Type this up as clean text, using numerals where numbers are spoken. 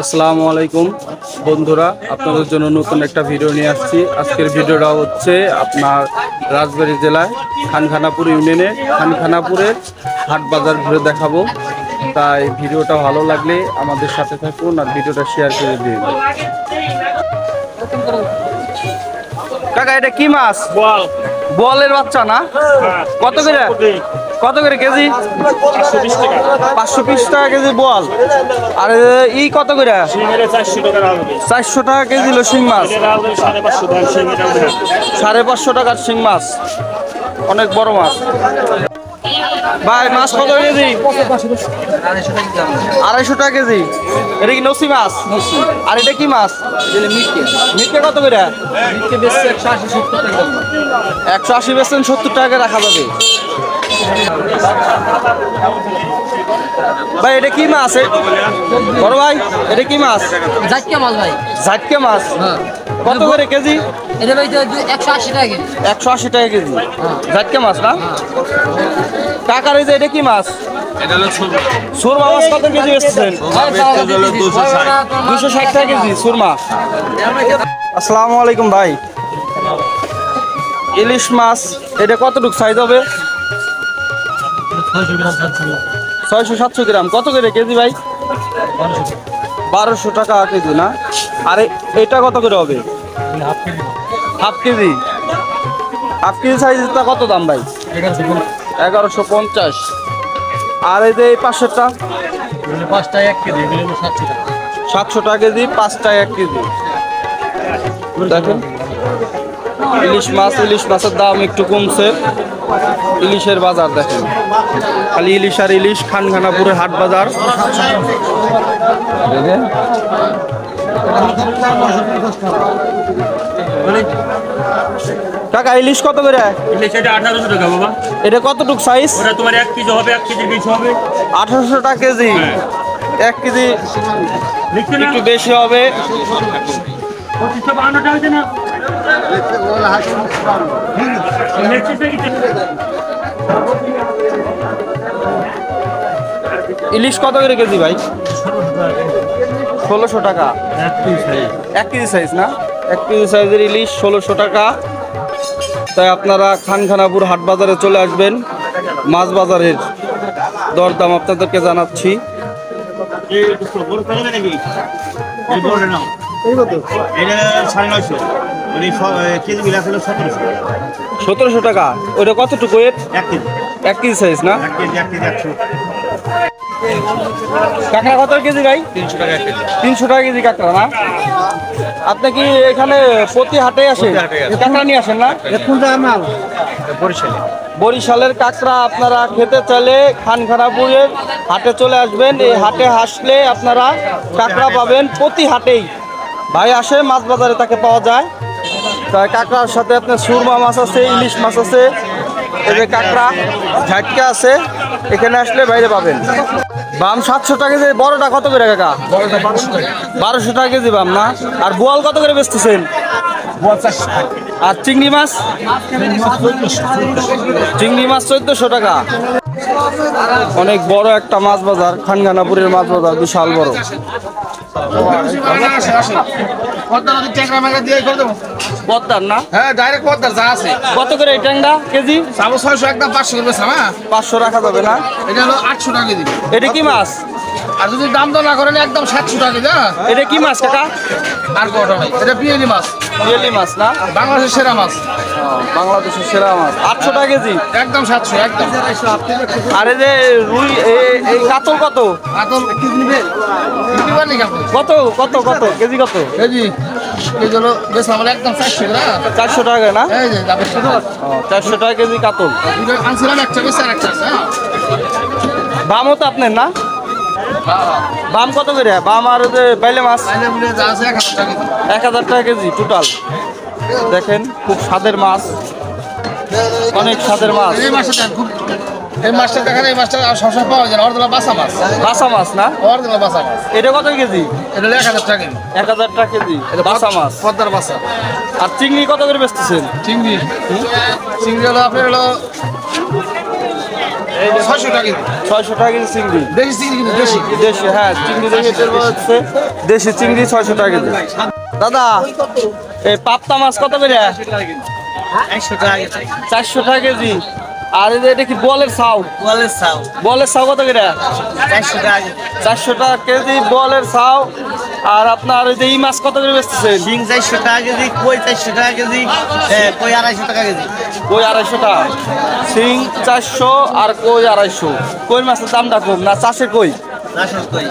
আসসালামু আলাইকুম বন্ধুরা, আপনাদের জন্য নতুন একটা ভিডিও নিয়ে আসছি। আজকের ভিডিওটা হচ্ছে আপনার রাজবাড়ী জেলায় খানখানাপুর ইউনিয়নে খানখানাপুরের হাট বাজার ঘুরে দেখাবো। তাই ভিডিওটা ভালো লাগলে আমাদের সাথে থাকুন আর ভিডিওটা শেয়ার করে দিন। কাকা, এটা কি মাছ? বলের বাচ্চা না? কত করে কেজি? 520 টাকা কেজি বল। আর ই কত করে? 400 টাকা কেজি হলো শিং মাছ। 550 টাকার শিং মাছ, অনেক বড় মাছ। ভাই মাছ কত কেজি? 250 টাকা কেজি। এটা কি নসি মাছ? আর এটা কি মাছ? মিটকে কত করে? 180 বেচছেন, 70 টাকা রাখা যাবে। ভাই এটা কি মাছ? বড় ভাই এটা কি মাছ? জাটকা মাছ ভাই। জাটকা মাছ কত করে কেজি? এটা ভাই 180 টাকা কেজি। 180 টাকা কেজি জাটকা মাছ না? কাকার এই যে এটা কি মাছ? এটা হলো সুরমা মাছ কত কেজি বেচছেন? 260 টাকা কেজি সুরমা। আসসালামু আলাইকুম ভাই। ইলিশ মাছ এটা কতটুকু সাইজ হবে? 600-700 গ্রাম। কত করে কেজি ভাই? 1200 টাকা কেজি না? আরে এটা কত করে হবে? Half KG. হাফ কেজি সাইজটা কত দাম ভাই? 1150। আর এই যে এই 500টা? 700 টাকা কেজি, 5টায় 1 কেজি। দেখেন ইলিশ মাছের দাম একটু কমছে। ইলিশের বাজার দেখেন, খালি ইলিশ আর ইলিশ। খানখানাপুরের হাট বাজার দেখেন। কাকা ইলিশ কত করে? ইলিশ এটা 1800 টাকা বাবা। এটা কতটুক সাইজ? ওটা তোমার 1 কেজি হবে, 1 কেজি বেশি হবে। 1800 টাকা কেজি। 1 কেজি একটু বেশি হবে। 2552 টাকা আছে না? ইলিশ কত করে কেজি ভাই? 1600 টাকা। 1 কেজি সাইজ না? 1 কেজি সাইজের ইলিশ 1600 টাকা। তাই আপনারা খানখানাপুর হাট বাজারে চলে আসবেন। মাছ বাজারের দরদাম আপনাদেরকে জানাচ্ছি। 1700 টাকা। ওইটা কতটুকু? 1 কেজি সাইজ না? কাঁকড়া কত কেজি ভাই? 300 টাকা কেজি কাঁকড়া না? আপনি কি এখানে প্রতি হাটে আসেন কাঁকড়া নিয়ে আসেন না? বরিশালের কাঁকড়া আপনারা খেতে চাইলে খানখানাপুরের হাটে চলে আসবেন। এই হাটে আসলে আপনারা কাঁকড়া পাবেন প্রতি হাটেই। ভাই আসে মাছ বাজারে, তাকে পাওয়া যায়। তাই কাঁকড়ার সাথে আপনার সুরমা মাছ আছে, ইলিশ মাছ আছে, এই যে কাঁকড়া ঝাটকা আছে। এখানে আসলে বাইরে পাবেন। বাম 700 টাকা কেজি। বড়টা কত করে কাকা? 1200 টাকা কেজি বাম না? আর বোয়াল কত করে বেচতেছেন? আর চিংড়ি মাছ? চিংড়ি মাছ 1400 টাকা। অনেক বড় একটা মাছ বাজার খানখানাপুরের মাছ বাজার, বিশাল বড়। পদ্মার না? হ্যাঁ ডাইরেক্ট পদ্মার যা আছে। কত করে এই ট্যাংরা কেজি? 600 একদম 500 করবে সামা। 500 রাখা যাবে না? এটা হলো 800 টাকা কেজি। এটা কি মাছ? আর যদি দাম দর না করেন একদম 700 টাকা কেজি। এটা কি মাছ কাকা? আর কত ভাই? এটা পিএলি মাছ। পিএলি মাছ না? বাংলাদেশের সেরা মাছ। বাংলাদেশের সেরা মাছ 800 টাকা কেজি। একদম 700 একদম। আর এই যে রুই, এই কাতল কত? আতল কেজি নিবে? নিতে পারলি কাতল? কত কত কত কেজি? কত কেজি? এই হলো বেশ আমরা একদম 400 না? 400 টাকা না? এই যে যাবে শুধু 400 টাকা কেজি কাতল। এটা আনছিলাম একটা বেশ আর একটা আছে। হ্যাঁ বামও তো আপনার না? বাম কত করে? বাম আর যে বাইলে মাছ তাইলে বলে যা আছে 1000 টাকা কেজি। 1000 টাকা কেজি টোটাল। দেখেন খুব স্বাদের মাছ, অনেক স্বাদের মাছ। এই মাছটা দেন খুব, এই মাছটা দেখেন, এই মাছটা সবসময় পাওয়া যায় না। অরিজিনাল বাসা মাছ। বাসা মাছ না? অরিজিনাল বাসা মাছ। এটা কত কেজি? এটা 1000 টাকা কেজি। 1000 টাকা কেজি বাসা মাছ। পদ্মার বাসা। আর চিংড়ি কত করে বেচতেছেন? চিংড়ি? চিংড়ি হলো আপনার হলো 600 টাকা কেজি 600 টাকা কেজি চিংড়ি। দেশি চিংড়ি কিন্তু দেশি দেশি, হ্যাঁ চিংড়ি দেখে টের পাওয়া যাচ্ছে। দেশি চিংড়ি 600 টাকা কেজি। দাদা এই পাবদা মাছ কত করে? 400 টাকা কেজি। আর এই যে এটা কি বলের ছাউ? বলের ছাউ কত করে? 400 টাকা কেজি বলের ছাউ। আর আপনার এই যে এই মাছ কত করে বেচতেছেন? শিং 400 টাকা কেজি, কই 400 টাকা কেজি, কই 250 টাকা কেজি। কই 250 টাকা, শিং 400 আর কই 250। কই মাছের দামটা কম না চাষের কই? না সব কই